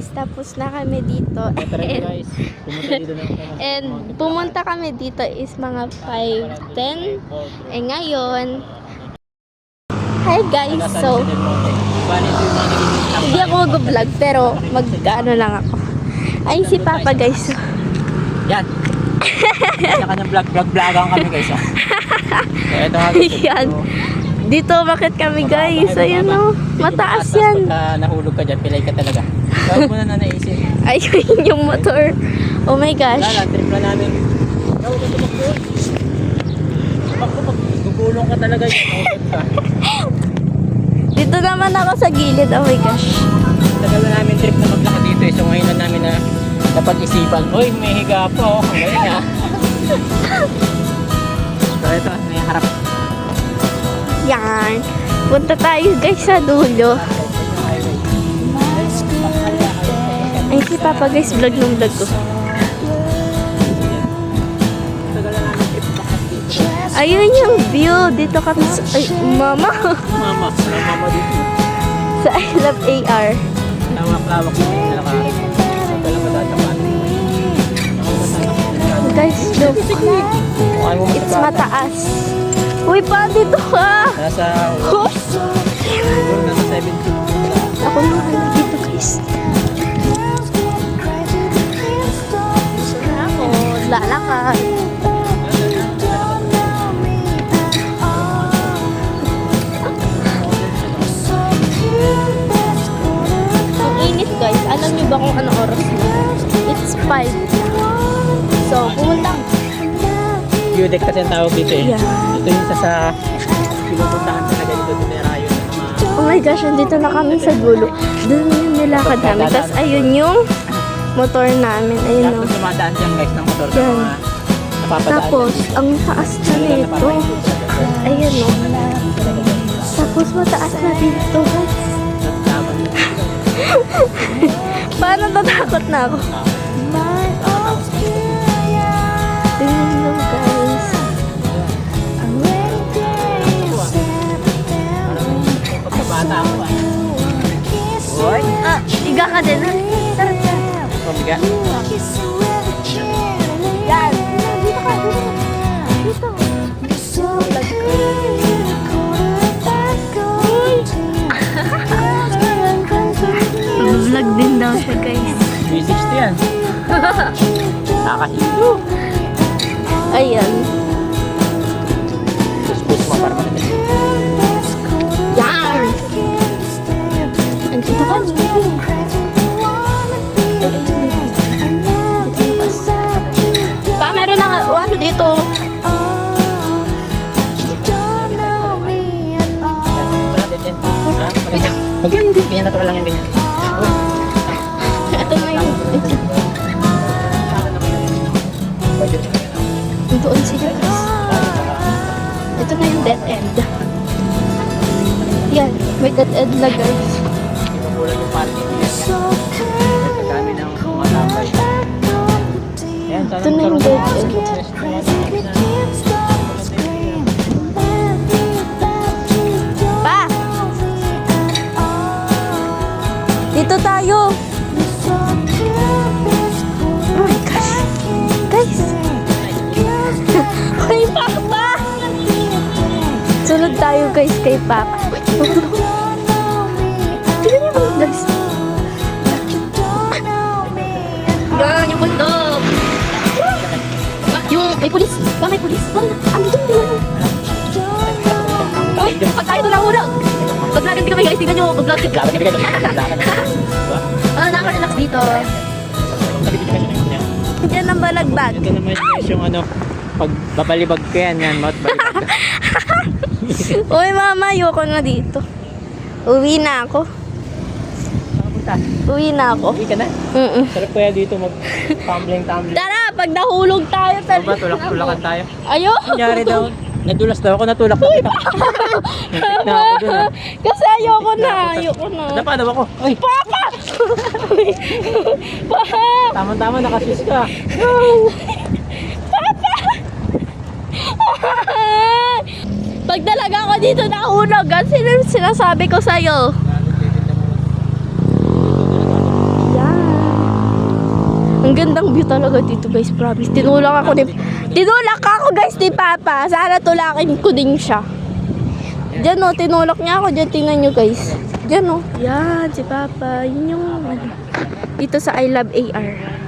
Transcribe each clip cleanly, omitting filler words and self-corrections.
guys, tapos na kami dito. Tara guys, pumunta dito na kami. And pumunta kami dito is mga 5:10. Eh ngayon, hi guys, so hindi ako mag-vlog pero mag-ano lang ako. Ay si Papa guys. Yan. Kanya-kanyang vlog-vlogan kami guys. Ito ha guys. Yan. Dito bakit kami guys? Ayun o, mataas yan. Pagka nahulog ka dyan, pilay ka talaga. Gawin mo na naisip. Ayun yung motor. Oh my gosh. Wala lang, trip na namin. Gawin ka tumakbo. Tumakbo, gugulong ka talaga yun. Dito naman ako sa gilid. Oh my gosh. Tagal na namin trip na maglakad dito eh. So ngayon na namin na napag-isipan. Uy, may higa po. Ang galing ha. So ito, may harap. Yan. Punta tayo guys sa dulo. Ay si Papa guys, vlog ng vlog ko. Tagal na namin trip na maglakad dito. Ayun yung view. Dito kami sa... Ay, mama. Mama dito. Sa I Love AR. Lawak-lawak na yung nalaka. Tagal na matatapan. Guys, look. It's mataas. Uy, pa dito ka. Nasa... Oh. Siguro nasa 70. Ako naman dito guys. Ako, lalakad. Ang init guys. Alam niyo ba kung anong oras na? It's 5. So, pumunta. View deck kasi ang tawag dito eh. Yeah. Ito yung isa sa pinupuntahan talaga dito dinerayo na mga... Oh my gosh, andito na kami sa dulo. Doon yung nilakad namin. Tapos ayun yung motor namin. Ayun Tapos o. dumadaan dyan guys ng motor ng Yan. mga napapadaan. Tapos, ang taas na nito. Ayun o. Tapos mataas na dito. Paano tatakot na ako? Tingnan nyo guys. Pagkabata ako ah. Boy? Ah, iga ka din. Tara, tara. Pambiga? Yan. Dito ka. Dito. Vlog din daw siya guys. 360 yan. Nakahilo. Ayan. Push mo para makita. Yan. Andito ka. Pa, meron na ano dito. Maganda. Ganyan natural lang yung ganyan. Ito na yung... Doon sila guys. Ito na yung dead end. Yan, may dead end na guys. Ipabulan yung parking. Kami ng mga tambay. Ayan, Ito na yung dead end. Pa! Dito tayo! Oh my gosh! Guys! Kay Papa! Sunod tayo guys kay Papa. Tignan niyo mga guys. Yan yung bundok. Yung may pulis. Ba may pulis? Andito yung uy, pag tayo na hulog. Pag-vlog kami guys, tingnan nyo. Pag-vlog nakarelax dito. Diyan ang balagbag. Ito naman yung ano, pag babalibag ko yan, mouth balibag. Uy mama, ayoko na dito. Uwi na ako. Uwi na ako. Uwi ka na? Sarap kaya dito mag-tumbling-tumbling. Tara, pag nahulog tayo. Ano ba, tulak-tulakan tayo? Ayoko. Nangyari daw, nadulas daw ako, natulak na kita. Napit na ako dun ah. Kasi ayoko na. Ayoko na. Nadapa daw ako. Uy, Papa! Papa! tama-tama, nakasis ka. Papa! Pag talaga ako dito nahulog, kasi sinasabi ko sa'yo. Yan. Ang gandang view talaga dito guys, promise. Tinulak ako guys ni Papa. Sana tulakin ko din siya. Diyan o, tinulak niya ako. Diyan, tingnan nyo guys. Diyan o. Yan, si Papa. Yun yung dito sa I Love AR.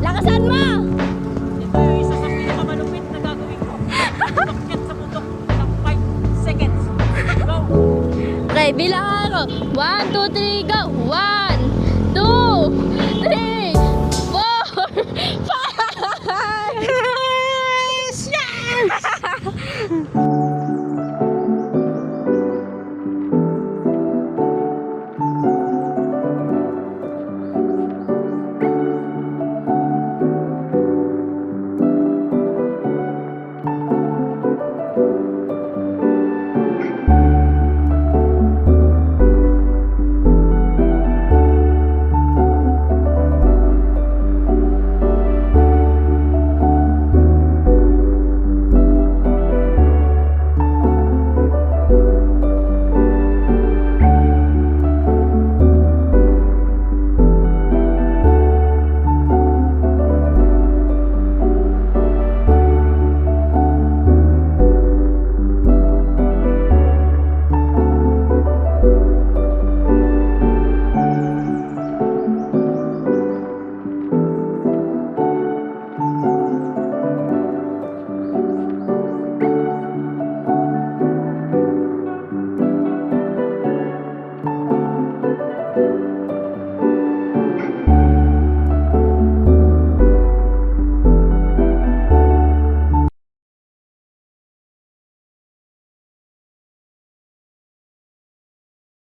Lakasan mo! Ito yung isa sa pinakamalupit na gagawin ko. Umakyat sa bundok ng 5 seconds. Go! Okay, bilang ako. 1, 2, 3, go! 1, 2, 3, 4, 5! Yes!